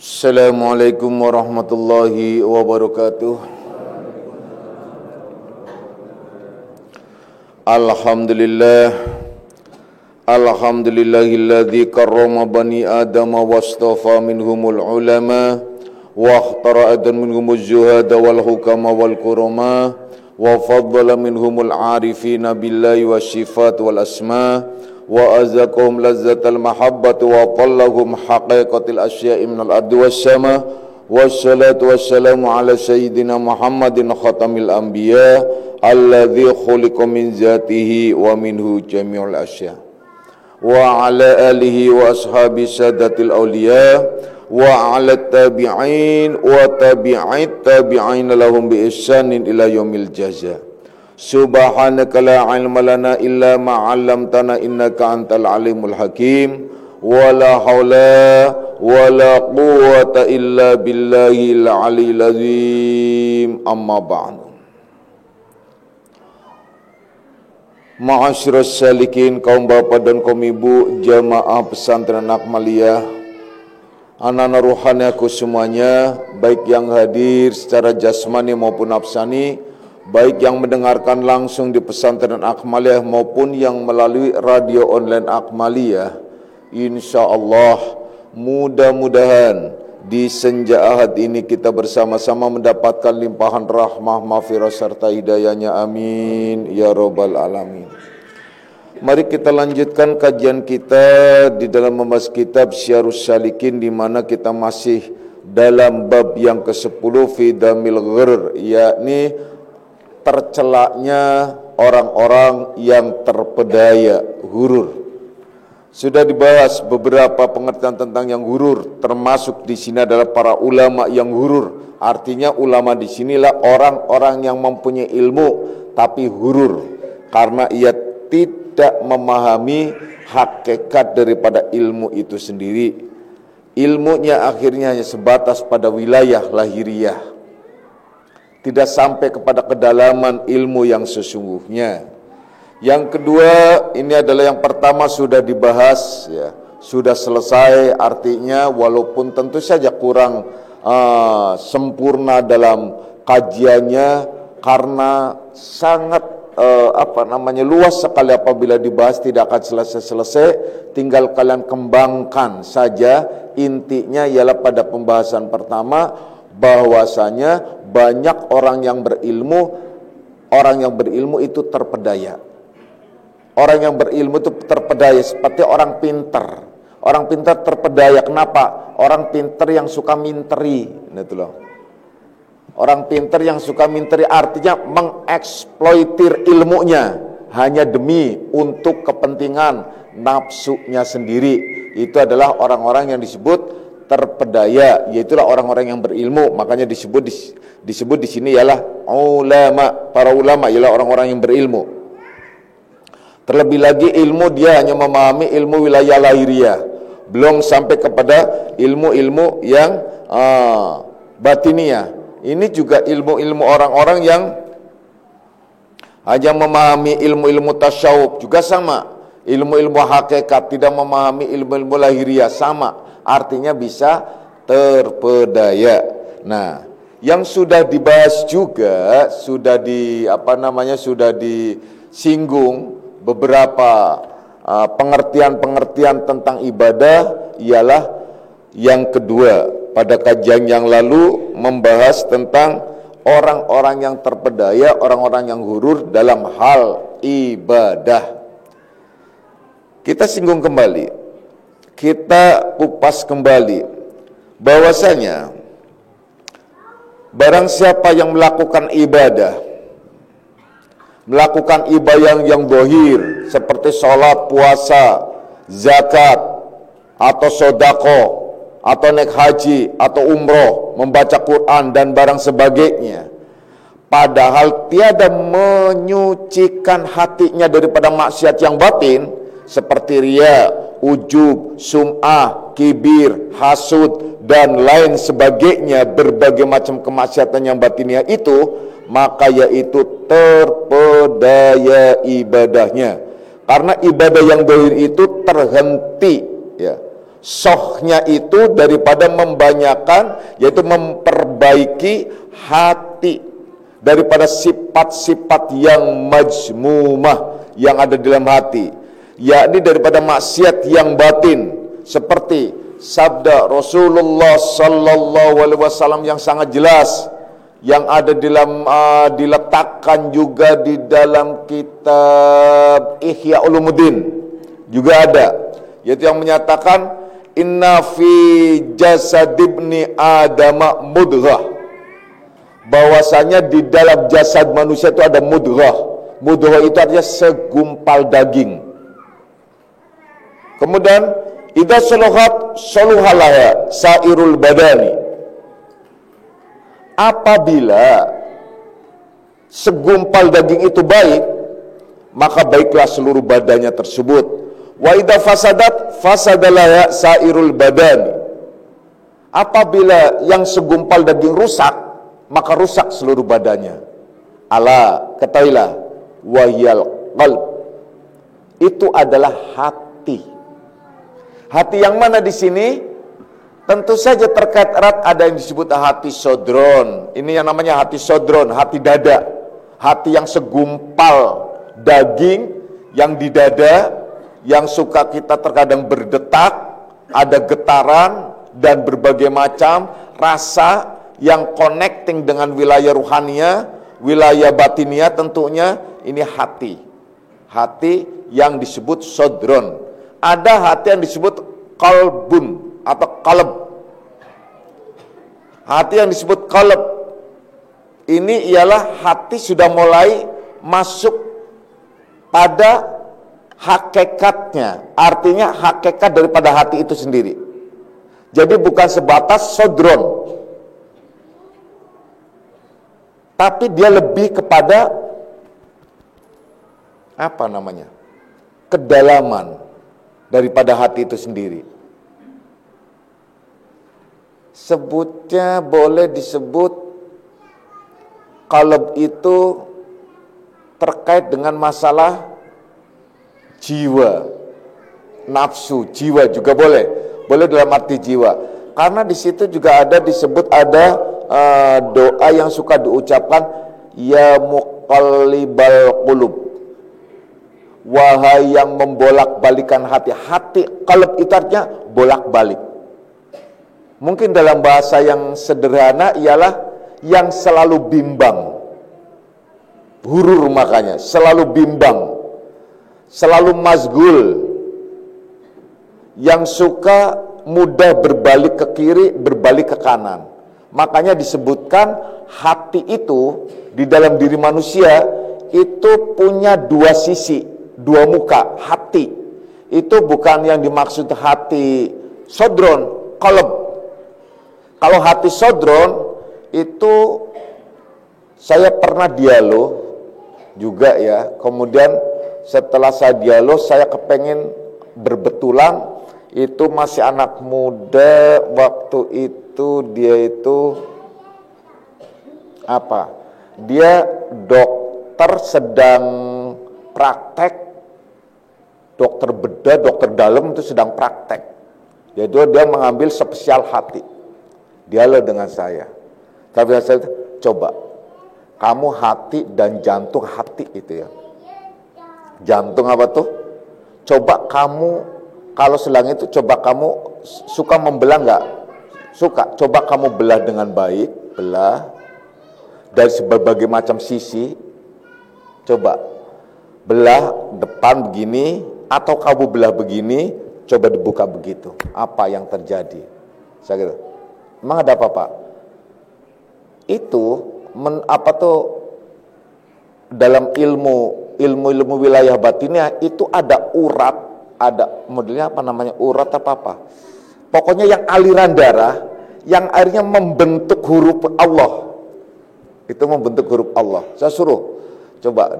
Assalamualaikum warahmatullahi wabarakatuh. Alhamdulillahilladzi karrama bani adama wastafa minhumul ulama wa ikhtara minhumuz zuhada wal hukama wal kurama wa faddala minhumul arifina billahi wasyifat wal asma wa azaqahum lazzatal mahabbati wa qallahum haqiqatil asya'i minal ardi wassama wassalatu wassalamu ala sayyidina Muhammadin khatamil anbiya alladzi khuliqa min zatihi wa minhu jami'ul asya wa ala alihi wa ashabi sadatil awliya wa ala tabi'in wa tabi'it tabi'in lahum bi ihsanin ila yaumil jaza. Subhanaka la ilma lana illa ma 'allamtana innaka antal alimul hakim wa la haula wa la quwwata illa billahil aliyyil azim. Amma ba'du. Ma'asyiras salikin, kaum bapak dan kaum ibu jamaah pesantren Akmaliyah, anak-anak ruhani aku semuanya, baik yang hadir secara jasmani maupun nafsani, baik yang mendengarkan langsung di pesantren Akmaliyah maupun yang melalui radio online Akmaliyah. InsyaAllah mudah-mudahan di senja Ahad ini kita bersama-sama mendapatkan limpahan rahmah, maghfirah serta hidayahnya. Amin ya rabbal alamin. Mari kita lanjutkan kajian kita di dalam membahas kitab Syarhus Salikin, di mana kita masih dalam bab yang ke-10 fi damil ghurr, yakni tercelaknya orang-orang yang terpedaya, hurur. Sudah dibahas beberapa pengertian tentang yang hurur, termasuk di sini adalah para ulama yang hurur. Artinya ulama di sinilah orang-orang yang mempunyai ilmu tapi hurur karena ia tidak memahami hakikat daripada ilmu itu sendiri. Ilmunya akhirnya hanya sebatas pada wilayah lahiriah, tidak sampai kepada kedalaman ilmu yang sesungguhnya. Yang kedua, ini adalah yang pertama sudah dibahas, ya, sudah selesai. Artinya walaupun tentu saja kurang sempurna dalam kajiannya karena sangat luas sekali, apabila dibahas tidak akan selesai-selesai. Tinggal kalian kembangkan saja. Intinya ialah pada pembahasan pertama bahwasanya banyak orang yang berilmu itu terpedaya. Orang yang berilmu itu terpedaya seperti orang pintar. Orang pintar terpedaya. Kenapa? Orang pintar yang suka minteri. Itu loh. Orang pintar yang suka minteri artinya mengeksploitir ilmunya hanya demi untuk kepentingan nafsunya sendiri. Itu adalah orang-orang yang disebut terpedaya, yaitulah orang-orang yang berilmu. Makanya disebut di sini ialah ulama. Para ulama ialah orang-orang yang berilmu. Terlebih lagi ilmu dia hanya memahami ilmu wilayah lahiriah, belum sampai kepada ilmu-ilmu yang batiniah. Ini juga ilmu-ilmu orang-orang yang hanya memahami ilmu-ilmu tasyawuf, juga sama. Ilmu-ilmu hakikat, tidak memahami ilmu-ilmu lahiriah, sama. Artinya bisa terpedaya. Nah, yang sudah dibahas juga, sudah disinggung beberapa pengertian-pengertian tentang ibadah, ialah yang kedua. Pada kajian yang lalu membahas tentang orang-orang yang terpedaya, orang-orang yang hurur dalam hal ibadah. Kita singgung kembali, kita kupas kembali bahwasanya barang siapa yang melakukan ibadah yang dohir seperti sholat, puasa, zakat, atau sodako, atau naik haji, atau umroh, membaca Quran dan barang sebagainya, padahal tiada menyucikan hatinya daripada maksiat yang batin seperti riya, ujub, sum'ah, kibir, hasud dan lain sebagainya, berbagai macam kemaksiatan yang batiniah itu, maka yaitu terpedaya ibadahnya. Karena ibadah yang dohir itu terhenti, ya, Sohnya itu daripada membanyakan, yaitu memperbaiki hati daripada sifat-sifat yang majmumah yang ada di dalam hati, yakni daripada maksiat yang batin, seperti sabda Rasulullah sallallahu alaihi wasallam yang sangat jelas, yang ada dalam diletakkan juga di dalam kitab Ihya Ulumuddin juga ada, yaitu yang menyatakan inna fi jasad ibni adama mudghah, bahwasanya di dalam jasad manusia itu ada mudghah. Mudghah itu artinya segumpal daging. Kemudian idza salahat saluhalaya sairul badani, apabila segumpal daging itu baik, maka baiklah seluruh badannya tersebut. Wa idza fasadat fasadalaya sairul badani, apabila yang segumpal daging rusak, maka rusak seluruh badannya. Ala, ketahuilah, wahyal qalb, itu adalah hati. Hati yang mana di sini? Tentu saja terkait erat ada yang disebut hati sodron. Ini yang namanya hati sodron, hati dada. Hati yang segumpal daging yang di dada, yang suka kita terkadang berdetak, ada getaran dan berbagai macam rasa yang connecting dengan wilayah ruhania, wilayah batinia, tentunya ini hati. Hati yang disebut sodron. Ada hati yang disebut qalbun atau qalb. Hati yang disebut qalb ini ialah hati sudah mulai masuk pada hakikatnya, artinya hakikat daripada hati itu sendiri. Jadi bukan sebatas sodron, tapi dia lebih kepada apa namanya, kedalaman daripada hati itu sendiri. Sebutnya boleh disebut qalb itu terkait dengan masalah jiwa, nafsu, jiwa juga boleh dalam arti jiwa. Karena di situ juga ada disebut ada doa yang suka diucapkan, ya muqallibal qulub, wahai yang membolak-balikan hati. Hati qalb itu artinya bolak-balik. Mungkin dalam bahasa yang sederhana ialah yang selalu bimbang, hurur, makanya selalu bimbang, selalu mazgul, yang suka mudah berbalik ke kiri, berbalik ke kanan. Makanya disebutkan hati itu di dalam diri manusia itu punya dua sisi, dua muka. Hati itu bukan yang dimaksud hati sodron, qalb. Kalau hati sodron itu saya pernah dialog juga ya, kemudian setelah saya dialog, saya kepengen berbetulan, itu masih anak muda, waktu itu dia itu apa? Dia dokter sedang praktek, dokter bedah, dokter dalam itu sedang praktek. Jadi dia mengambil spesial hati. Dialog dengan saya. Tapi saya coba, kamu hati dan jantung hati itu ya. Jantung apa tuh? Coba kamu, kalau selang itu coba kamu suka membelah nggak? Suka. Coba kamu belah dengan baik, belah dari berbagai macam sisi. Coba belah depan begini, atau kamu belah begini, coba dibuka begitu. Apa yang terjadi? Saya gitu. Emang ada apa, Pak? Itu apa tuh dalam ilmu wilayah batinnya itu ada urat, ada modelnya apa namanya, urat apa pokoknya yang aliran darah yang akhirnya membentuk huruf Allah, itu membentuk huruf Allah. Saya suruh coba,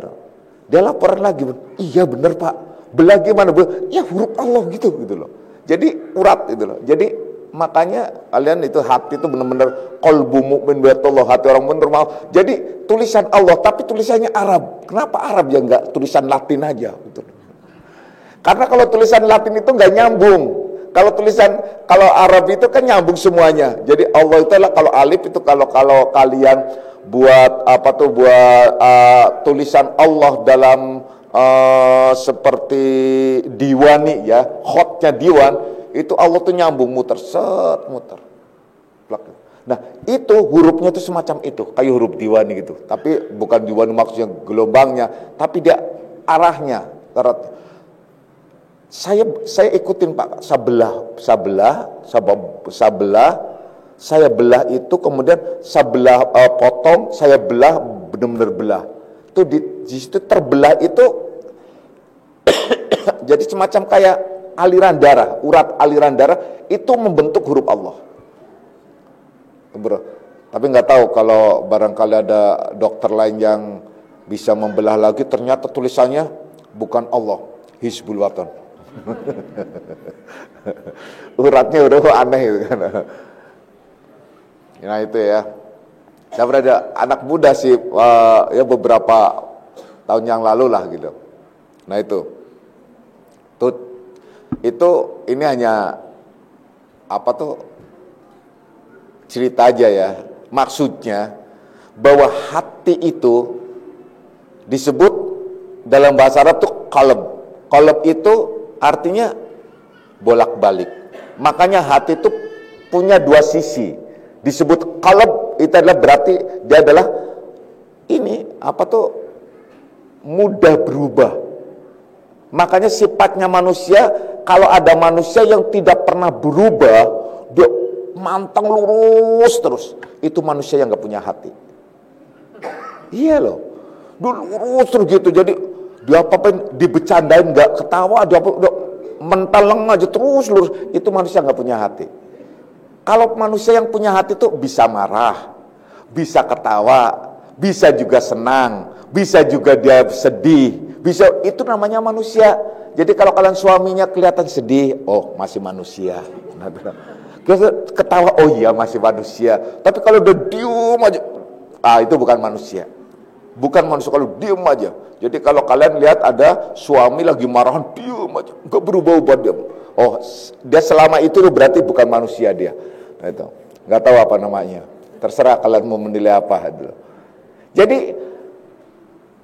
dia laporan lagi, iya benar Pak, belah gimana, ya huruf Allah gitu loh. Jadi urat itu loh. Jadi makanya kalian itu hati itu benar-benar qalbu mu'min biatullah, hati orang mukmin bermaaf. Jadi tulisan Allah tapi tulisannya Arab. Kenapa Arab ya, enggak tulisan Latin aja gitu. Karena kalau tulisan Latin itu enggak nyambung. Kalau Arab itu kan nyambung semuanya. Jadi Allah itu adalah, kalau alif itu kalau kalian buat tulisan Allah dalam seperti diwani ya, khotnya diwan, itu Allah tuh nyambung muter. Nah, itu hurufnya itu semacam itu, kayak huruf diwani gitu. Tapi bukan diwani maksudnya gelombangnya, tapi dia arahnya. Saya ikutin Pak, saya belah itu, kemudian potong, saya belah, benar-benar belah. Itu di situ terbelah itu jadi semacam kayak aliran darah, urat aliran darah itu membentuk huruf Allah. Bro. Tapi nggak tahu kalau barangkali ada dokter lain yang bisa membelah lagi, ternyata tulisannya bukan Allah, Hizbul Watan. Uratnya udah aneh gitu kan. Nah itu ya. Saya berada anak muda sih ya beberapa tahun yang lalu lah gitu. Nah itu ini hanya cerita aja ya. Maksudnya bahwa hati itu disebut dalam bahasa Arab tuh qalb. Qalb itu artinya bolak-balik. Makanya hati itu punya dua sisi. Disebut qalb itu adalah berarti dia adalah mudah berubah. Makanya sifatnya manusia, kalau ada manusia yang tidak pernah berubah, dia mantang lurus terus, itu manusia yang gak punya hati. Iya loh, lurus terus gitu. Jadi dia apa-apain dibecandain gak ketawa, dia mentaleng aja terus lurus, itu manusia gak punya hati. Kalau manusia yang punya hati itu bisa marah, bisa ketawa, bisa juga senang, bisa juga dia sedih, itu namanya manusia. Jadi kalau kalian suaminya kelihatan sedih, oh masih manusia. Ketawa, oh iya masih manusia. Tapi kalau udah diem aja, itu bukan manusia. Bukan manusia kalau diem aja. Jadi kalau kalian lihat ada suami lagi marahan, diem aja, nggak berubah-ubah dia. Oh, dia selama itu berarti bukan manusia dia. Nah, itu nggak tahu apa namanya. Terserah kalian mau menilai apa. Jadi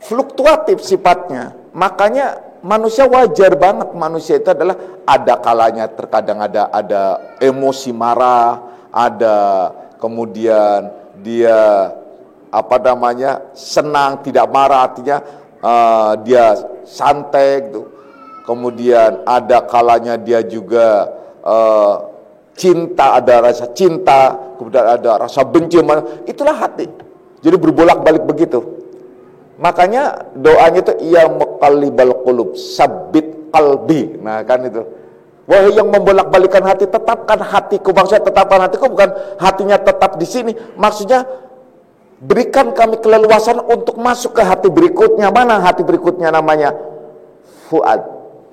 fluktuatif sifatnya. Makanya manusia wajar banget, manusia itu adalah ada kalanya terkadang ada emosi marah, ada kemudian dia senang, tidak marah, artinya dia santai gitu. Kemudian ada kalanya dia juga cinta, ada rasa cinta, kemudian ada rasa benci, itulah hati. Jadi berbolak-balik begitu. Makanya doanya itu ya muqallibal qulub, sabbit qalbi. Nah kan itu. Wahai yang membolak-balikan hati, tetapkan hatiku. Maksudnya tetapkan hatiku bukan hatinya tetap di sini. Maksudnya berikan kami keleluasan untuk masuk ke hati berikutnya. Mana hati berikutnya? Namanya fuad.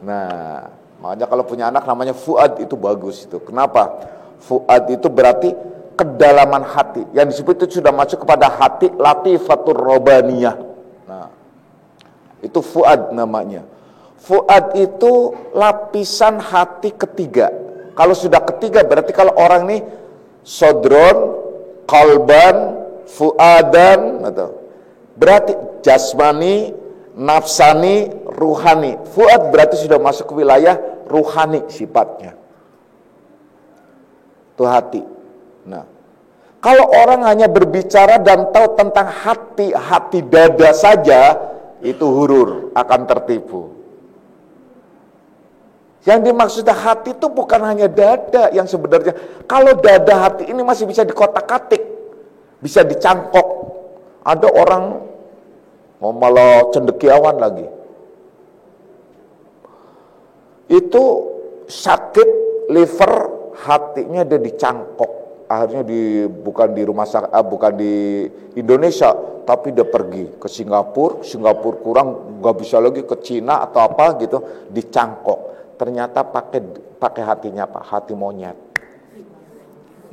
Nah, makanya kalau punya anak namanya fuad itu bagus itu. Kenapa? Fuad itu berarti kedalaman hati. Yang disebut itu sudah masuk kepada hati latifatur robaniyah. Nah, itu fuad namanya. Fuad itu lapisan hati ketiga. Kalau sudah ketiga berarti kalau orang ini sodron, qalban, fuadan, berarti jasmani, nafsani, ruhani. Fuad berarti sudah masuk ke wilayah ruhani sifatnya. Itu hati. Nah, kalau orang hanya berbicara dan tahu tentang hati dada saja, itu hurur, akan tertipu. Yang dimaksud hati itu bukan hanya dada yang sebenarnya. Kalau dada hati ini masih bisa dikotak-katik, bisa dicangkok. Ada orang malah cendekiawan lagi. Itu sakit liver, hatinya dia dicangkok. Akhirnya bukan di rumah sakit, bukan di Indonesia, tapi dia pergi ke Singapura kurang nggak bisa lagi ke Cina atau apa gitu, dicangkok. Ternyata pakai hatinya Pak, hati monyet.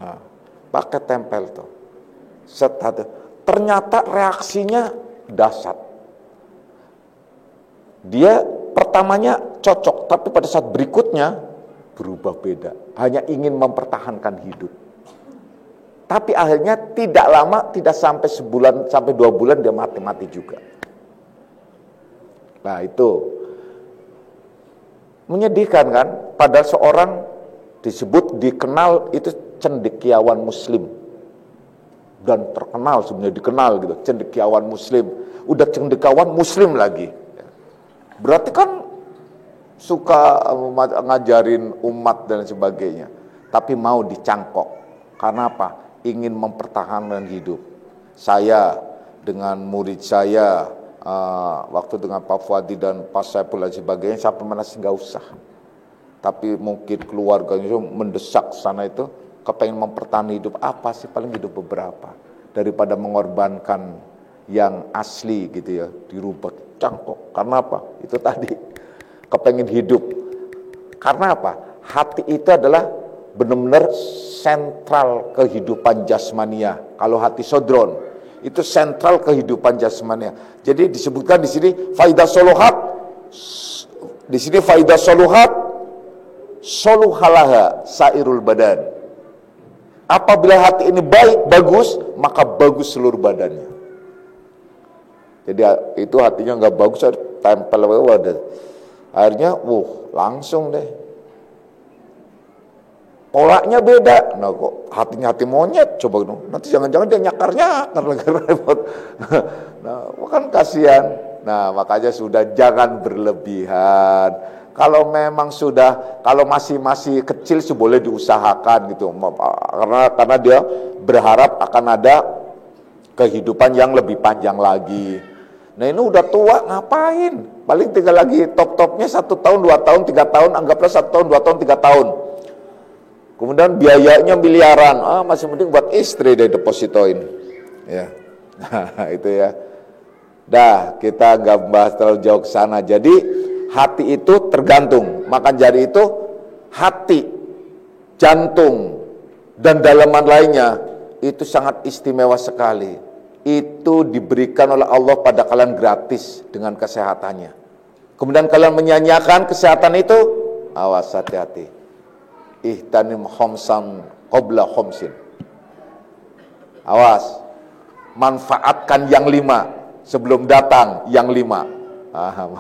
Nah, pakai tempel tuh. Ternyata reaksinya dahsyat. Dia pertamanya cocok, tapi pada saat berikutnya berubah beda, hanya ingin mempertahankan hidup. Tapi akhirnya tidak lama, tidak sampai sebulan, sampai 2 bulan dia mati juga. Nah itu menyedihkan kan, padahal seorang dikenal itu cendekiawan muslim. Dan terkenal sebenarnya, dikenal gitu, cendekiawan muslim. Udah cendekiawan muslim lagi. Berarti kan suka ngajarin umat dan sebagainya. Tapi mau dicangkok. Karena apa? Ingin mempertahankan hidup. Saya dengan murid saya, waktu dengan Pak Fuadi dan Pak Saiful dan sebagainya, saya masih nggak usah. Tapi mungkin keluarganya itu mendesak sana itu, kepengen mempertahankan hidup. Apa sih, paling hidup beberapa. Daripada mengorbankan yang asli gitu ya, dirubah cangkok. Karena apa? Itu tadi, kepengen hidup. Karena apa? Hati itu adalah benar-benar sentral kehidupan jasmania. Kalau hati sodron, itu sentral kehidupan jasmania. Jadi disebutkan di sini faidah soluhat. Di sini faidah soluhat soluhalaha sairul badan. Apabila hati ini baik, bagus, maka bagus seluruh badannya. Jadi itu hatinya nggak bagus, tempel wadah. Akhirnya, langsung deh. Polanya beda. Nah kok hatinya hati monyet, coba dong. Nanti jangan-jangan dia nyakar-nyakar lagi repot. Nah, kan kasihan. Nah, makanya sudah jangan berlebihan. Kalau memang kalau masih kecil sih boleh diusahakan gitu. Karena dia berharap akan ada kehidupan yang lebih panjang lagi. Nah ini udah tua, ngapain? Paling tinggal lagi top-topnya 1 tahun, 2 tahun, 3 tahun, anggaplah 1 tahun, 2 tahun, 3 tahun. Kemudian biayanya miliaran, masih mending buat istri deh depositoin. Ya, nah, itu ya. Dah, kita nggak bahas terlalu jauh ke sana. Jadi hati itu tergantung, makan jari itu hati, jantung, dan dalaman lainnya itu sangat istimewa sekali. Itu diberikan oleh Allah pada kalian gratis dengan kesehatannya. Kemudian kalian menyanyiakan kesehatan itu, awas hati-hati. Ihtanim khomsan qabla khomsin. Awas, manfaatkan yang 5 sebelum datang yang 5.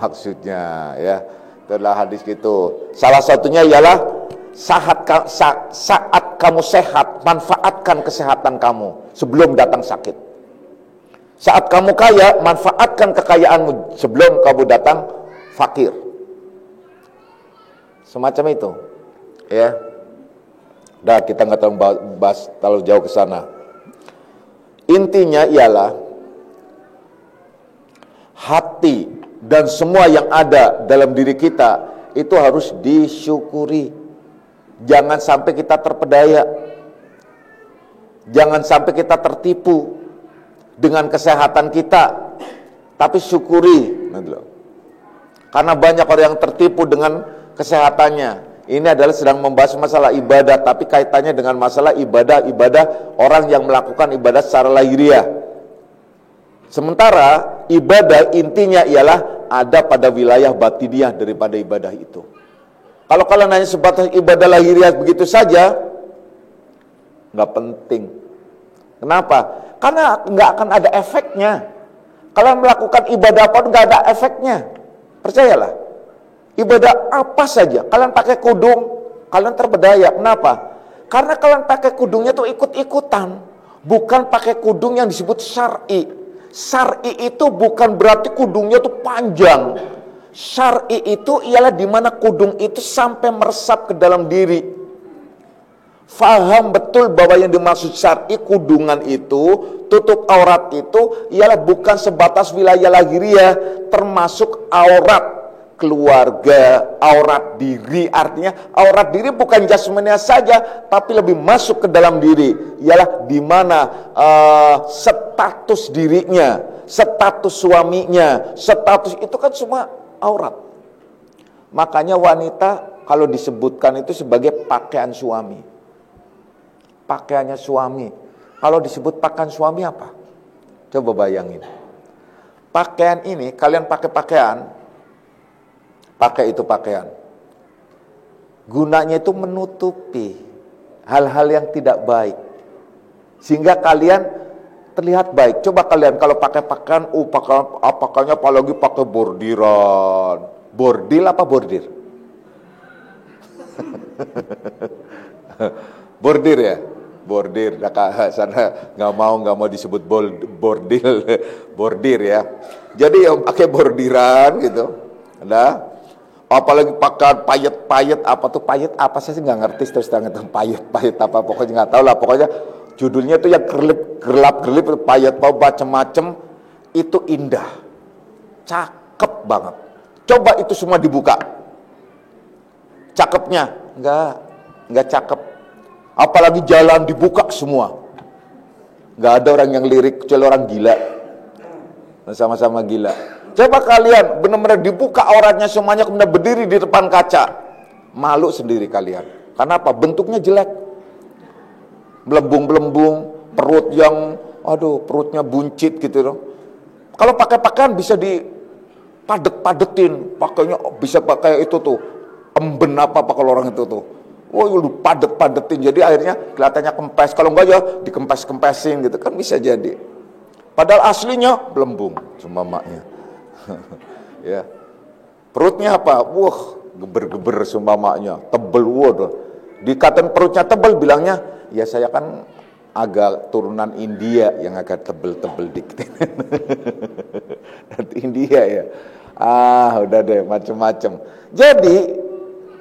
Maksudnya ya, itulah hadis itu. Salah satunya ialah saat kamu sehat, manfaatkan kesehatan kamu sebelum datang sakit. Saat kamu kaya, manfaatkan kekayaanmu sebelum kamu datang fakir. Semacam itu. Ya. Dah, kita nggak terlalu bahas terlalu jauh ke sana. Intinya ialah hati dan semua yang ada dalam diri kita itu harus disyukuri. Jangan sampai kita terpedaya. Jangan sampai kita tertipu dengan kesehatan kita. Tapi syukuri. Karena banyak orang yang tertipu dengan kesehatannya. Ini adalah sedang membahas masalah ibadah, tapi kaitannya dengan masalah ibadah orang yang melakukan ibadah secara lahiriah. Sementara ibadah intinya ialah ada pada wilayah batiniah daripada ibadah itu. Kalau kalian hanya sebatas ibadah lahiriah begitu saja, nggak penting. Kenapa? Karena nggak akan ada efeknya. Kalian melakukan ibadah apa nggak ada efeknya. Percayalah. Ibadah apa saja, kalian pakai kudung, kalian terpedaya. Kenapa? Karena kalian pakai kudungnya tuh ikut-ikutan, bukan pakai kudung yang disebut syar'i. Syar'i itu bukan berarti kudungnya tuh panjang. Syar'i itu ialah di mana kudung itu sampai meresap ke dalam diri. Faham betul bahwa yang dimaksud syar'i, kudungan itu, tutup aurat itu ialah bukan sebatas wilayah lahiriah, termasuk aurat keluarga, aurat diri. Artinya aurat diri bukan jasmania saja, tapi lebih masuk ke dalam diri. Ialah di mana status dirinya, status suaminya, status itu kan semua aurat. Makanya wanita kalau disebutkan itu sebagai pakaian suami. Pakaiannya suami. Kalau disebut pakaian suami apa? Coba bayangin. Pakaian ini, kalian pakai pakaian, pakai itu pakaian. gunanya itu menutupi hal-hal yang tidak baik, sehingga kalian terlihat baik. Coba kalian kalau pakai pakaian, pakaiannya apalagi pakai bordiran. Bordil apa bordir? Bordir ya? Bordir. Nah, sana nggak mau disebut bordil, bordir ya. Jadi yang pakai bordiran gitu. Nah, apalagi pakaian payet apa tuh payet apa, saya sih nggak ngerti terus terang itu payet apa, pokoknya nggak tahu lah, pokoknya judulnya itu yang gerlap-gerlip payet macem-macem, itu indah, cakep banget. Coba itu semua dibuka, cakepnya nggak cakep. Apalagi jalan dibuka semua, nggak ada orang yang lirik kecuali orang gila, sama-sama gila. Coba kalian benar-benar dibuka auratnya semuanya, kemudian berdiri di depan kaca, malu sendiri kalian. Karena apa? Bentuknya jelek, belembung-belembung, perut yang, perutnya buncit gitu loh. Kalau pakai pakaian bisa dipadet-padetin, pakainya bisa pakai itu tuh, emben apa kalau orang itu tuh. Lu padet-padetin, jadi akhirnya kelihatannya kempes. Kalau enggak ya dikempes-kempesin gitu kan bisa jadi. Padahal aslinya belembung, seumpamanya. Ya. Perutnya apa? Geber-geber seumpamanya, tebel Dikatain perutnya tebel, bilangnya, ya saya kan agak turunan India yang agak tebel-tebel dikit. India ya. Udah deh macem-macem. Jadi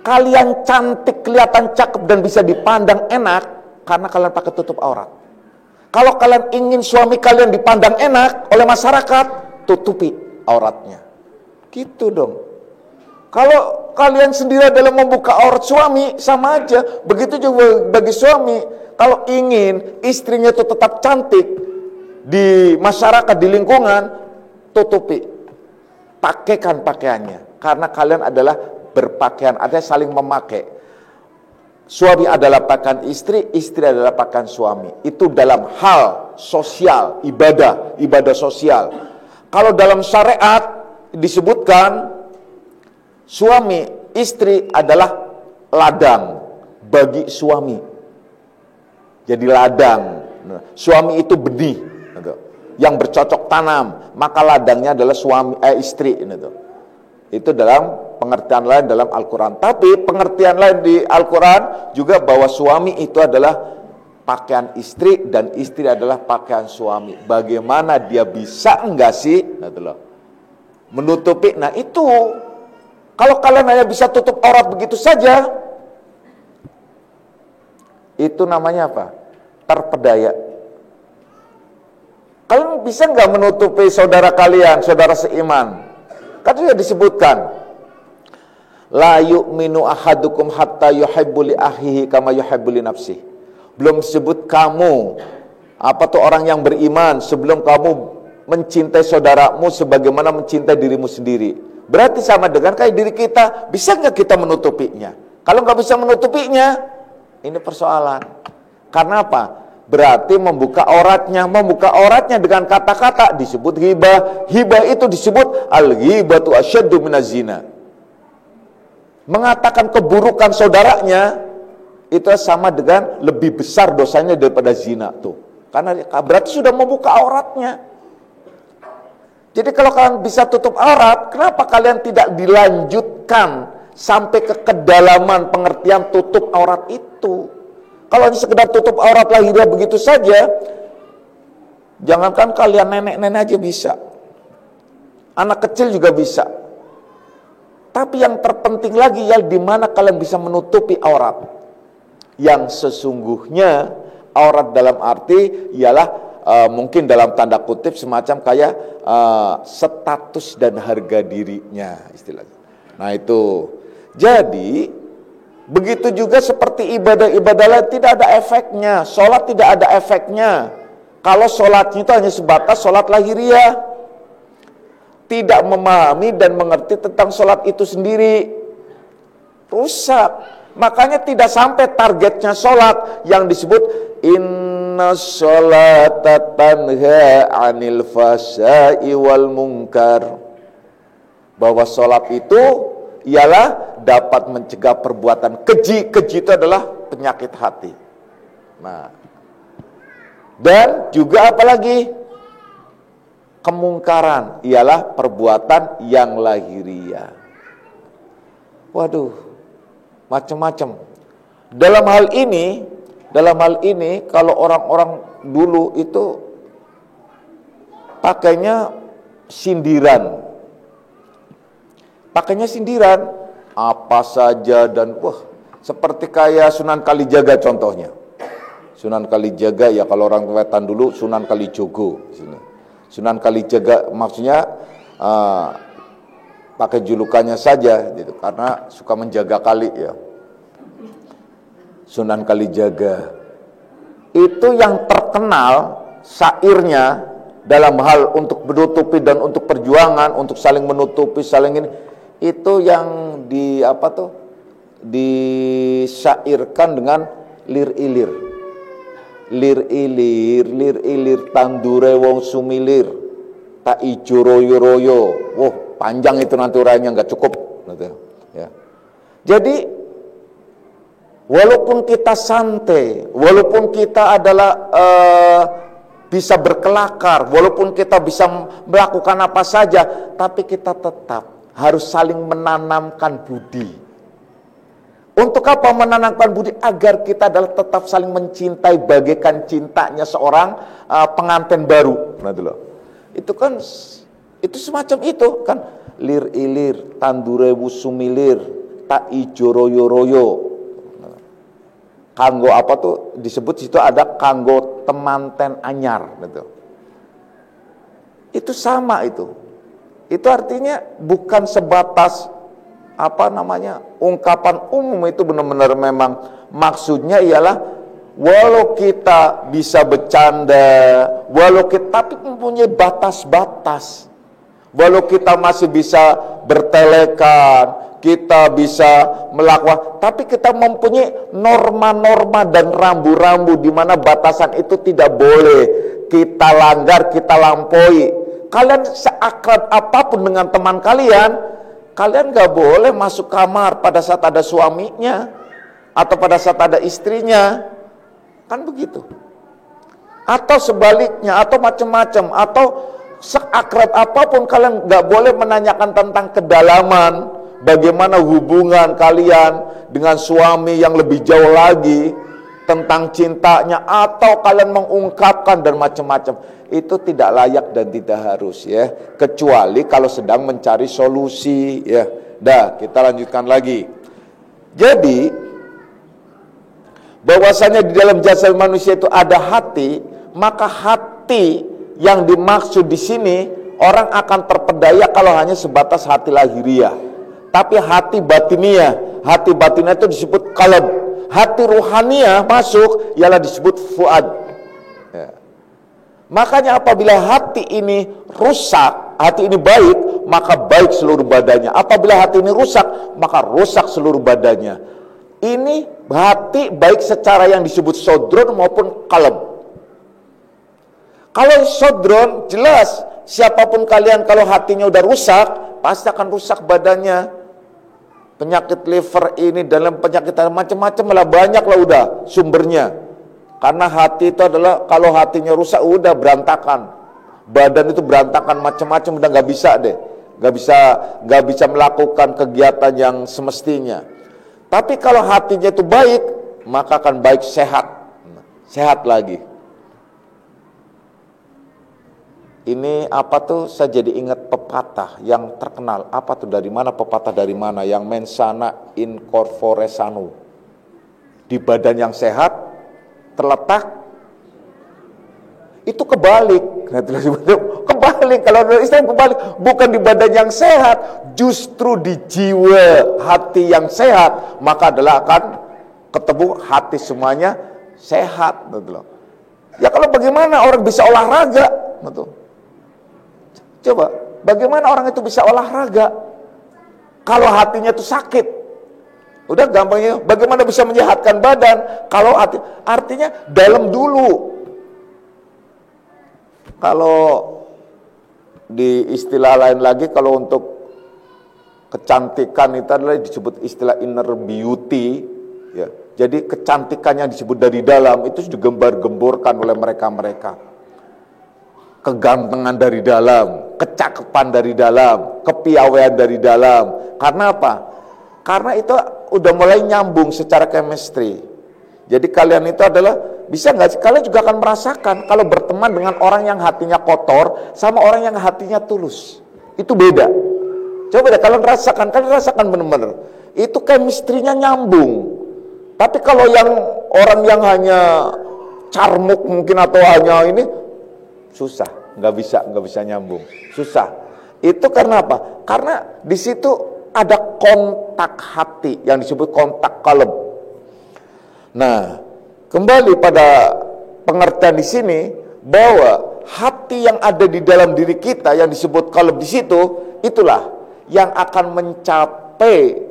kalian cantik, kelihatan cakep dan bisa dipandang enak karena kalian pakai tutup aurat. Kalau kalian ingin suami kalian dipandang enak oleh masyarakat, tutupi auratnya. Gitu dong. Kalau kalian sendiri dalam membuka aurat suami, sama aja. Begitu juga bagi suami. Kalau ingin istrinya itu tetap cantik di masyarakat, di lingkungan, tutupi. Pakaikan pakaiannya. Karena kalian adalah berpakaian, ada saling memakai. Suami adalah pakaian istri, istri adalah pakaian suami. Itu dalam hal sosial, ibadah sosial. Kalau dalam syariat disebutkan suami istri adalah ladang bagi suami. Jadi ladang. Suami itu benih yang bercocok tanam, maka ladangnya adalah istri. Itu dalam pengertian lain dalam Al-Quran. Tapi pengertian lain di Al-Quran juga bahwa suami itu adalah pakaian istri dan istri adalah pakaian suami. Bagaimana dia bisa enggak sih menutupi? Nah itu, kalau kalian hanya bisa tutup aurat begitu saja, itu namanya apa? Terpedaya. Kalian bisa enggak menutupi saudara kalian, saudara seiman? Kan sudah disebutkan, la yu'minu ahadukum hatta yuhibbu li akhihi kama yuhibbu li nafsihi. Belum disebut kamu, orang yang beriman sebelum kamu mencintai saudaramu sebagaimana mencintai dirimu sendiri. Berarti sama dengan kayak diri kita, bisa nggak kita menutupinya? Kalau nggak bisa menutupinya, ini persoalan. Karena apa? Berarti membuka auratnya dengan kata-kata disebut ghibah. Ghibah itu disebut al-ghibatu asyaddu minaz zina. Mengatakan keburukan saudaranya itu sama dengan lebih besar dosanya daripada zina tuh. Karena berarti sudah membuka auratnya. Jadi kalau kalian bisa tutup aurat, kenapa kalian tidak dilanjutkan sampai ke kedalaman pengertian tutup aurat itu? Kalau hanya sekedar tutup aurat lahiriah begitu saja, jangankan kalian nenek-nenek aja bisa. Anak kecil juga bisa. Tapi yang terpenting lagi ya di mana kalian bisa menutupi aurat. Yang sesungguhnya aurat dalam arti ialah mungkin dalam tanda kutip semacam kayak status dan harga dirinya istilahnya. Nah itu. Jadi begitu juga seperti ibadah-ibadah lain tidak ada efeknya. Sholat tidak ada efeknya. Kalau sholatnya itu hanya sebatas sholat lahiriah, tidak memahami dan mengerti tentang sholat itu sendiri, rusak. Makanya tidak sampai targetnya sholat yang disebut inna sholata tanha anil fasai wal munkar. Bahwa sholat itu ialah dapat mencegah perbuatan keji. Keji itu adalah penyakit hati. Nah, dan juga apalagi kemungkaran, ialah perbuatan yang lahiriah. Waduh, macam-macam. Dalam hal ini kalau orang-orang dulu itu pakainya sindiran. Apa saja dan seperti kayak Sunan Kalijaga contohnya. Sunan Kalijaga ya, kalau orang Wetan dulu Sunan Kalijogo sini. Sunan Kalijaga maksudnya pakai julukannya saja gitu, karena suka menjaga kali ya. Sunan Kalijaga itu yang terkenal syairnya dalam hal untuk menutupi dan untuk perjuangan, untuk saling menutupi, saling ini, itu yang disyairkan dengan lir ilir tandure wong sumilir tak ijo royo. Panjang itu nanti uraiannya, nggak cukup gitu, ya. Jadi walaupun kita santai, walaupun kita adalah bisa berkelakar, walaupun kita bisa melakukan apa saja, tapi kita tetap harus saling menanamkan budi. Untuk apa menanamkan budi? Agar kita adalah tetap saling mencintai bagaikan cintanya seorang pengantin baru. Nah, itu loh. Itu kan, itu semacam itu kan. Lir ilir, tandurewu sumilir, tak ijo royo. Kanggo apa tuh disebut situ, ada kanggo temanten anyar gitu. Itu sama itu. Itu artinya bukan sebatas ungkapan umum, itu benar-benar memang maksudnya ialah walau kita bisa bercanda, tapi mempunyai batas-batas. Walau kita masih bisa bertelekan, kita bisa melakukan, tapi kita mempunyai norma-norma dan rambu-rambu di mana batasan itu tidak boleh kita langgar, kita lampaui. Kalian seakrab apapun dengan teman kalian gak boleh masuk kamar pada saat ada suaminya atau pada saat ada istrinya, kan begitu. Atau sebaliknya, atau macam-macam, atau seakrab apapun kalian gak boleh menanyakan tentang kedalaman, bagaimana hubungan kalian dengan suami yang lebih jauh lagi, tentang cintanya, atau kalian mengungkapkan dan macam-macam. Itu tidak layak dan tidak harus ya, kecuali kalau sedang mencari solusi ya. Kita lanjutkan lagi. Jadi bahwasanya di dalam jasad manusia itu ada hati, maka hati yang dimaksud di sini orang akan terpedaya kalau hanya sebatas hati lahiriah. Tapi hati batiniah itu disebut qalb. Hati ruhaniah masuk ialah disebut fuad. Ya. Makanya apabila hati ini rusak, hati ini baik, maka baik seluruh badannya. Apabila hati ini rusak, maka rusak seluruh badannya. Ini hati baik secara yang disebut sodron maupun qalb. Kalau sodron jelas, siapapun kalian kalau hatinya udah rusak, pasti akan rusak badannya. Penyakit liver ini dalam penyakit macam-macam lah, banyak lah udah sumbernya. Karena hati itu adalah, kalau hatinya rusak udah berantakan, badan itu berantakan, macam-macam, udah nggak bisa deh, nggak bisa melakukan kegiatan yang semestinya. Tapi kalau hatinya itu baik, maka akan baik, sehat lagi. Ini apa tuh? Saya jadi ingat pepatah yang terkenal. Apa tuh, dari mana pepatah, dari mana? Yang mensana in corpore sano. Di badan yang sehat terletak itu kebalik. Kebalik, kalau dari Islam kebalik, bukan di badan yang sehat, justru di jiwa hati yang sehat, maka adalah akan ketemu hati semuanya sehat. Ya kalau bagaimana orang bisa olahraga? Coba, bagaimana orang itu bisa olahraga kalau hatinya itu sakit? Udah gampangnya, bagaimana bisa menyehatkan badan kalau hati, artinya dalam dulu. Kalau di istilah lain lagi, kalau untuk Kecantikan itu adalah disebut istilah inner beauty, ya. Jadi kecantikan yang disebut dari dalam itu digembar-gemborkan oleh mereka-mereka. Kegantengan dari dalam, kecakapan dari dalam, kepiawaian dari dalam. Karena apa? Karena itu udah mulai nyambung secara chemistry. Jadi kalian itu adalah, bisa nggak sih? Kalian juga akan merasakan kalau berteman dengan orang yang hatinya kotor sama orang yang hatinya tulus. Itu beda. Coba deh kalian rasakan benar-benar. Itu chemistry-nya nyambung. Tapi kalau yang orang yang hanya carmuk mungkin atau hanya ini, susah, nggak bisa nyambung, susah. Itu karena apa? Karena di situ ada kontak hati yang disebut kontak qalb. Nah, kembali pada pengertian di sini bahwa hati yang ada di dalam diri kita yang disebut qalb di situ, itulah yang akan mencapai,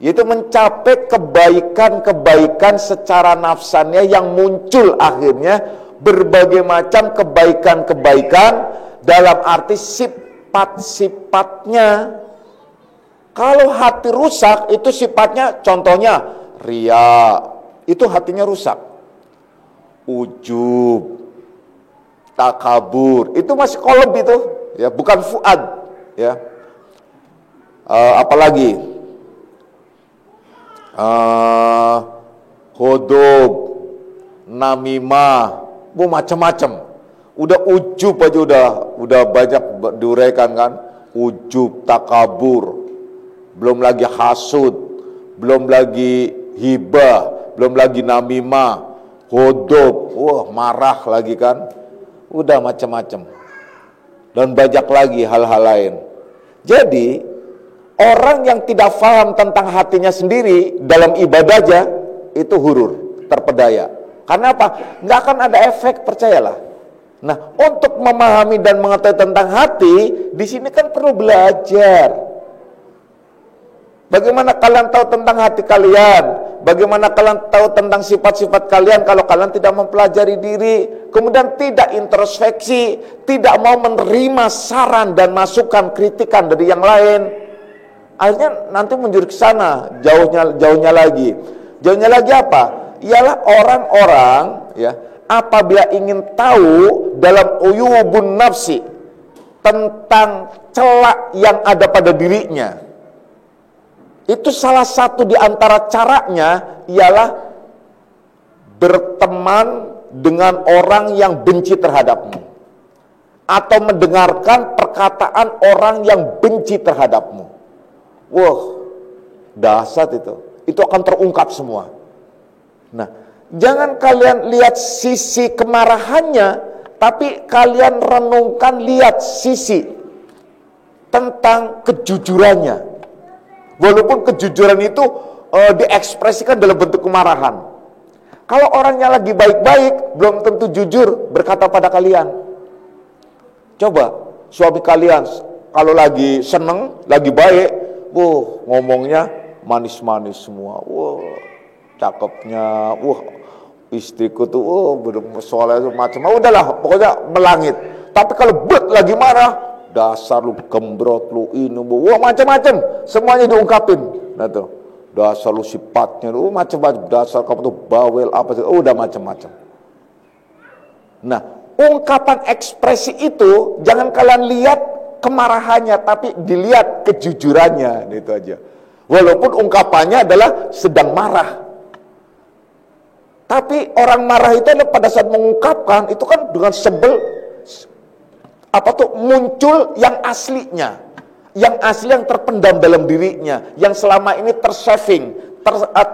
yaitu mencapai kebaikan-kebaikan secara nafsannya yang muncul akhirnya berbagai macam kebaikan-kebaikan dalam arti sifat-sifatnya. Kalau hati rusak itu sifatnya, contohnya riya, itu hatinya rusak. Ujub, takabur, itu masih qalb itu, ya, bukan fuad, ya. Apalagi hodog, namimah, macam-macam. Udah ujub aja udah banyak diuraikan kan. Ujub, takabur, belum lagi hasud, belum lagi hibah, belum lagi namimah, hodog, marah lagi kan. Udah macam-macam. Dan banyak lagi hal-hal lain. Jadi orang yang tidak paham tentang hatinya sendiri dalam ibadah aja, itu hurur, terpedaya. Karena apa? Nggak akan ada efek, percayalah. Nah, untuk memahami dan mengetahui tentang hati, di sini kan perlu belajar. Bagaimana kalian tahu tentang hati kalian? Bagaimana kalian tahu tentang sifat-sifat kalian kalau kalian tidak mempelajari diri, kemudian tidak introspeksi, tidak mau menerima saran dan masukan, kritikan dari yang lain? Akhirnya nanti menjurus ke sana, jauhnya lagi. Jauhnya lagi apa? Ialah orang-orang, ya, apabila ingin tahu dalam uyubun nafsi tentang celak yang ada pada dirinya, itu salah satu di antara caranya ialah berteman dengan orang yang benci terhadapmu, atau mendengarkan perkataan orang yang benci terhadapmu. Wah, dahsyat itu. Itu akan terungkap semua. Nah, jangan kalian lihat sisi kemarahannya, tapi kalian renungkan, lihat sisi tentang kejujurannya. Walaupun kejujuran itu diekspresikan dalam bentuk kemarahan. Kalau orangnya lagi baik-baik, belum tentu jujur berkata pada kalian. Coba, suami kalian kalau lagi seneng, lagi baik, ngomongnya manis-manis semua. Cakepnya, istriku tuh, soalnya macam, udahlah, pokoknya melangit. Tapi kalau lagi marah, dasar lu gembrot, lu ini, macam-macam, semuanya diungkapin. Nah tuh, dasar lu sifatnya, lu macam-macam, dasar kamu tuh bawel, apa sih, udah macam-macam. Nah, ungkapan ekspresi itu jangan kalian lihat kemarahannya, tapi dilihat kejujurannya, itu aja. Walaupun ungkapannya adalah sedang marah, tapi orang marah itu adalah pada saat mengungkapkan itu kan dengan sebel, muncul yang aslinya, yang asli, yang terpendam dalam dirinya, yang selama ini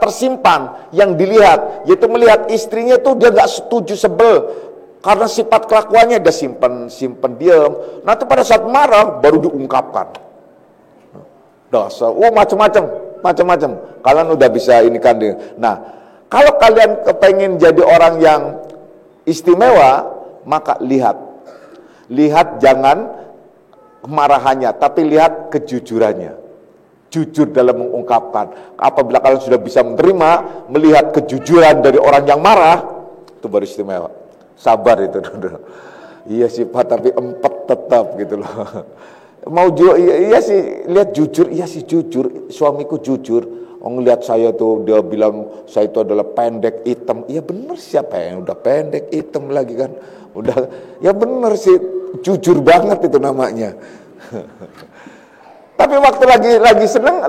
tersimpan, yang dilihat, yaitu melihat istrinya itu dia nggak setuju, sebel karena sifat kelakuannya, dia simpen diam. Nanti pada saat marah baru diungkapkan. Dasar, macam-macam. Kalian udah bisa ini kan. Nah, kalau kalian kepengen jadi orang yang istimewa, maka lihat jangan kemarahannya, tapi lihat kejujurannya. Jujur dalam mengungkapkan. Apabila kalian sudah bisa menerima, melihat kejujuran dari orang yang marah, itu baru istimewa. Sabar itu. Iya sifat tapi empet tetap gitu loh. Mau jual, iya sih, lihat jujur, iya sih jujur, suamiku jujur. Ngelihat saya tuh, dia bilang saya itu adalah pendek hitam. Iya bener, siapa yang udah pendek hitam lagi kan? Udah, ya bener sih, jujur banget itu namanya. Tapi waktu lagi seneng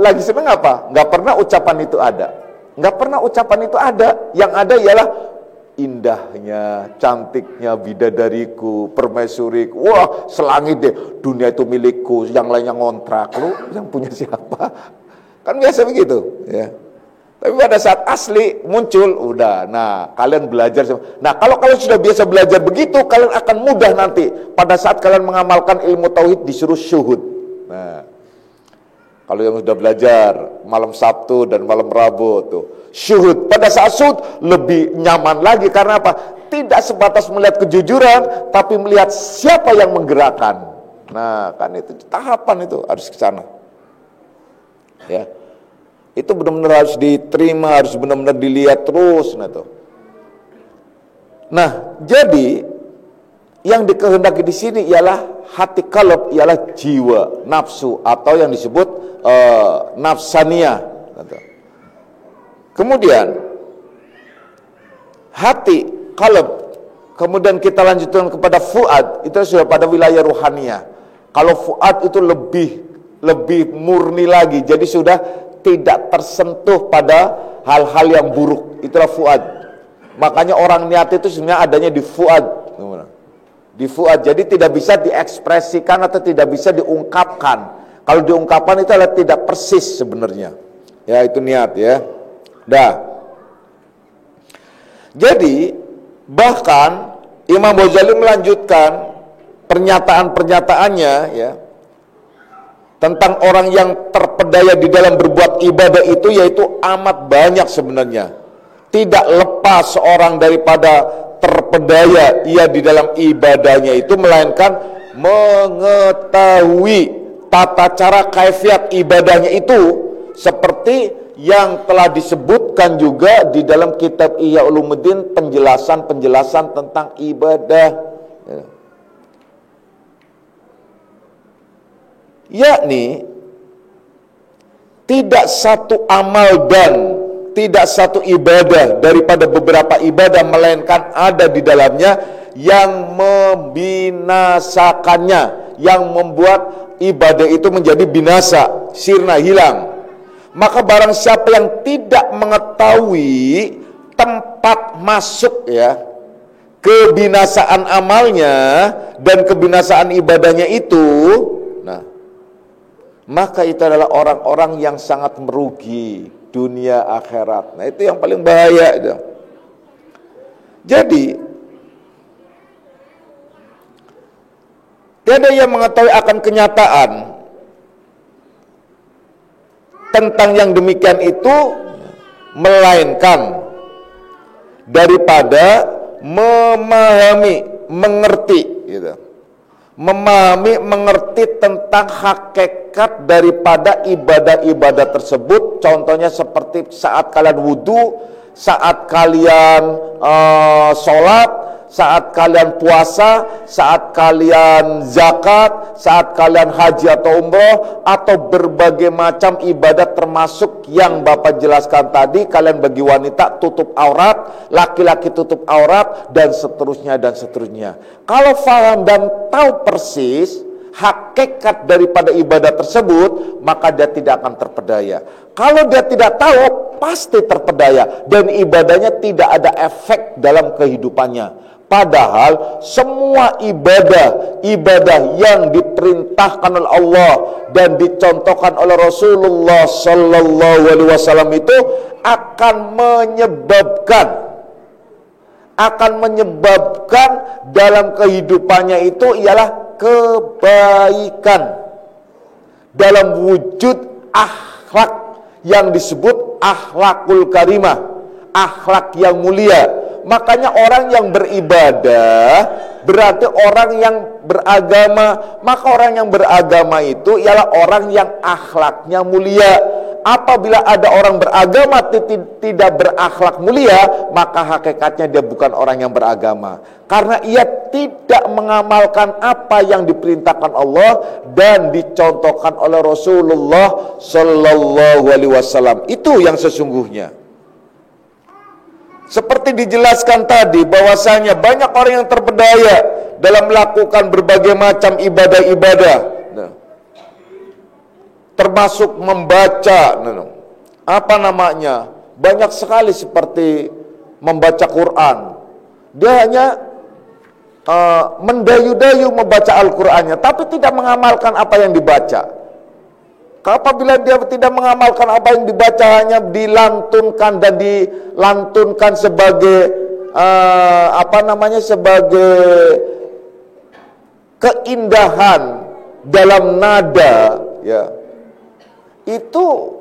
apa? Nggak pernah ucapan itu ada. Nggak pernah ucapan itu ada. Yang ada ialah indahnya, cantiknya bidadariku, permaisuriku. Wah, selangit deh. Dunia itu milikku, yang lainnya ngontrak. Lu yang punya siapa? Kan biasa begitu, ya. Tapi pada saat asli muncul, udah. Nah, kalian belajar. Nah, kalau kalian sudah biasa belajar begitu, kalian akan mudah nanti. Pada saat kalian mengamalkan ilmu tauhid disuruh syuhud. Nah, kalau yang sudah belajar malam Sabtu dan malam Rabu tuh syuhud. Pada saat syuhud lebih nyaman lagi karena apa? Tidak sebatas melihat kejujuran, tapi melihat siapa yang menggerakkan. Nah, kan itu tahapan itu harus ke sana. Ya, itu benar-benar harus diterima, harus benar-benar dilihat terus. Nah, jadi yang dikehendaki di sini ialah hati qalb, ialah jiwa, nafsu atau yang disebut nafsaniyah. Kemudian hati qalb, kemudian kita lanjutkan kepada fuad, itu sudah pada wilayah ruhaniyah. Kalau fuad itu lebih murni lagi, jadi sudah tidak tersentuh pada hal-hal yang buruk, itulah fuad. Makanya orang niat itu sebenarnya adanya di fuad, jadi tidak bisa diekspresikan atau tidak bisa diungkapkan. Kalau diungkapkan itu adalah tidak persis sebenarnya, ya itu niat ya. Jadi bahkan Imam Ghazali melanjutkan pernyataan-pernyataannya ya, tentang orang yang terpedaya di dalam berbuat ibadah itu, yaitu amat banyak sebenarnya. Tidak lepas seorang daripada terpedaya ia di dalam ibadahnya itu, melainkan mengetahui tata cara kaifiat ibadahnya itu, seperti yang telah disebutkan juga di dalam kitab Ihya Ulumuddin, penjelasan-penjelasan tentang ibadah ya. Yakni tidak satu amal dan tidak satu ibadah daripada beberapa ibadah, melainkan ada di dalamnya yang membinasakannya, yang membuat ibadah itu menjadi binasa, sirna, hilang. Maka barang siapa yang tidak mengetahui tempat masuk ya kebinasaan amalnya dan kebinasaan ibadahnya itu, maka itu adalah orang-orang yang sangat merugi dunia akhirat. Nah, itu yang paling bahaya itu. Jadi tiada yang mengetahui akan kenyataan tentang yang demikian itu, melainkan daripada memahami, mengerti gitu. Memahami, mengerti tentang hakikat daripada ibadah-ibadah tersebut. Contohnya seperti saat kalian wudu, saat kalian sholat, saat kalian puasa, saat kalian zakat, saat kalian haji atau umroh, atau berbagai macam ibadah, termasuk yang Bapak jelaskan tadi, kalian bagi wanita tutup aurat, laki-laki tutup aurat, dan seterusnya dan seterusnya. Kalau faham dan tahu persis hakikat daripada ibadah tersebut, maka dia tidak akan terpedaya. Kalau dia tidak tahu, pasti terpedaya, dan ibadahnya tidak ada efek dalam kehidupannya. Padahal semua ibadah yang diperintahkan oleh Allah dan dicontohkan oleh Rasulullah Sallallahu Alaihi Wasallam itu akan menyebabkan dalam kehidupannya itu ialah kebaikan dalam wujud akhlak yang disebut akhlakul karimah, akhlak yang mulia. Makanya orang yang beribadah berarti orang yang beragama. Maka orang yang beragama itu ialah orang yang akhlaknya mulia. Apabila ada orang beragama tidak berakhlak mulia, maka hakikatnya dia bukan orang yang beragama. Karena ia tidak mengamalkan apa yang diperintahkan Allah dan dicontohkan oleh Rasulullah Sallallahu Alaihi Wasallam. Itu yang sesungguhnya. Seperti dijelaskan tadi, bahwasanya banyak orang yang terpedaya dalam melakukan berbagai macam ibadah-ibadah, termasuk membaca, banyak sekali seperti membaca Quran. Dia hanya mendayu-dayu membaca Al-Qurannya, tapi tidak mengamalkan apa yang dibaca. Apabila dia tidak mengamalkan apa yang dibaca, hanya dilantunkan dan dilantunkan sebagai sebagai keindahan dalam nada, ya, itu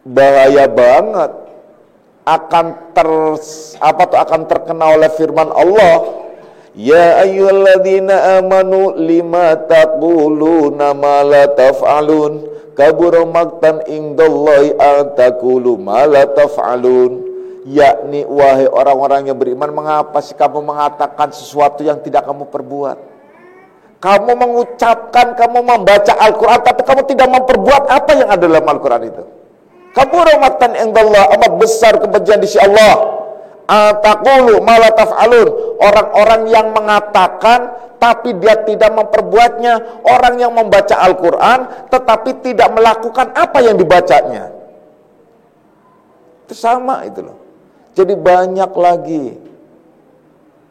bahaya banget. Akan terkena oleh firman Allah, ya ayyuhalladzina amanu lima taquluna ma la taf'alun kabura maqtan indallahi an taqulu ma la taf'alun. Yakni, wahai orang-orang yang beriman, mengapa sih kamu mengatakan sesuatu yang tidak kamu perbuat? Kamu mengucapkan, kamu membaca Al-Quran, tapi kamu tidak memperbuat apa yang ada dalam Al-Quran itu. Kabura maqtan indallah, amat besar kebencian di sisi Allah. Taqulu ma la taf'alun, orang-orang yang mengatakan tapi dia tidak memperbuatnya, orang yang membaca Al-Quran tetapi tidak melakukan apa yang dibacanya. Itu sama itu loh. Jadi banyak lagi.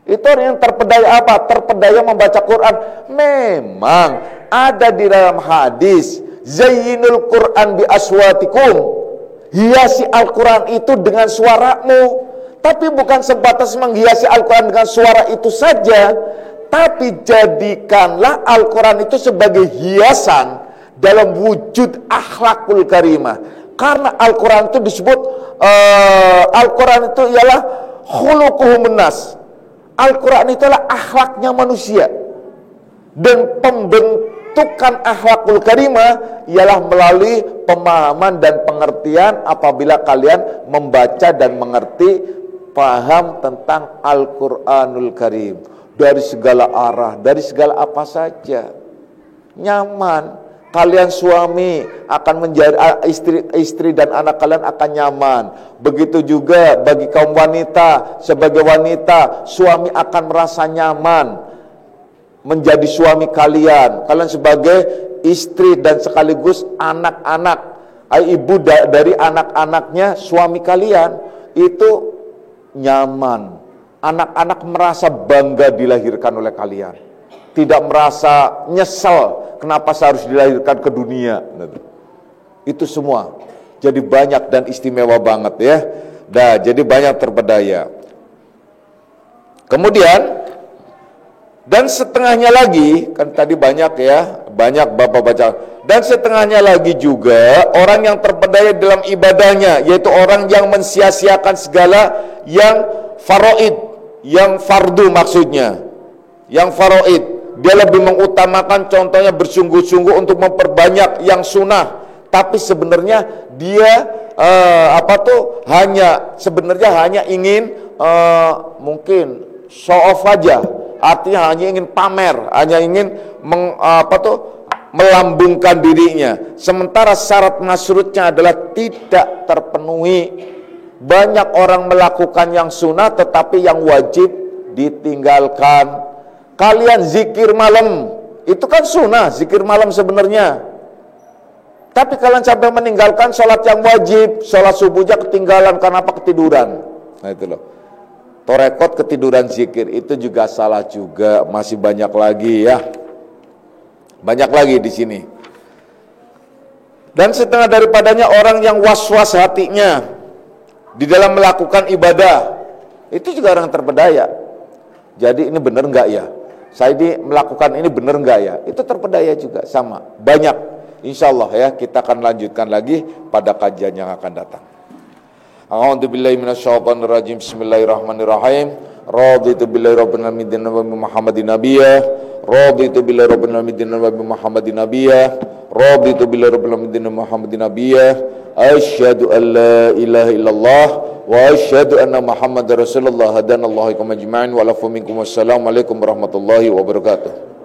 Itu orang yang terpedaya apa? Terpedaya membaca Quran. Memang ada di dalam hadis, zayyinul Quran bi aswatikum, hiasi Al-Quran itu dengan suaramu. Tapi bukan sebatas menghiasi Al-Quran dengan suara itu saja, tapi jadikanlah Al-Quran itu sebagai hiasan dalam wujud akhlakul karimah. Karena Al-Quran itu disebut Al-Quran itu ialah khuluquhum nas. Al-Quran itu adalah akhlaknya manusia. Dan pembentukan akhlakul karimah ialah melalui pemahaman dan pengertian apabila kalian membaca dan mengerti, paham tentang Al-Quranul Karim. Dari segala arah, dari segala apa saja. Nyaman. Kalian suami akan menjadi istri dan anak kalian akan nyaman. Begitu juga bagi kaum wanita, sebagai wanita, suami akan merasa nyaman menjadi suami kalian. Kalian sebagai istri dan sekaligus anak-anak, ibu dari anak-anaknya suami kalian, itu nyaman. Anak-anak merasa bangga dilahirkan oleh kalian, tidak merasa nyesel kenapa saya harus dilahirkan ke dunia. Itu semua jadi banyak dan istimewa banget ya. Jadi banyak terpedaya. Kemudian dan setengahnya lagi, kan tadi banyak ya, banyak Bapak baca. Dan setengahnya lagi juga orang yang terpedaya dalam ibadahnya, yaitu orang yang mensia-siakan segala yang faraid, yang fardu maksudnya, yang faraid. Dia lebih mengutamakan contohnya bersungguh-sungguh untuk memperbanyak yang sunnah, tapi sebenarnya dia hanya ingin mungkin show off aja, artinya hanya ingin pamer, hanya ingin melambungkan dirinya, sementara syarat masyrutnya adalah tidak terpenuhi. Banyak orang melakukan yang sunnah tetapi yang wajib ditinggalkan. Kalian zikir malam, itu kan sunnah, zikir malam sebenarnya. Tapi kalian sampai meninggalkan sholat yang wajib, sholat subuhnya ketinggalan karena apa? Ketiduran. Nah itu loh. Torekot ketiduran zikir, itu juga salah juga. Masih banyak lagi ya. Banyak lagi di sini. Dan setengah daripadanya orang yang was-was hatinya di dalam melakukan ibadah, itu juga orang terpedaya. Jadi ini benar enggak ya? Saya ini melakukan ini benar enggak ya? Itu terpedaya juga, sama. Banyak. Insya Allah ya, kita akan lanjutkan lagi pada kajian yang akan datang. A'udzubillahi minasyaitonirrajim. Bismillahirrahmanirrahim. Raditu billahi rabbil alamin wa bi Muhammadin nabiyya. Raditu billahi rabbil alamin wa bi Muhammadin nabiyya. Raditu billahi rabbil alamin wa Muhammadin nabiyya. asyhadu an la ilaha illallah wa asyhadu anna Muhammadar Rasulullah hadanallahu ikum ajma'in wa lafu minkum wassalamu alaikum warahmatullahi wabarakatuh.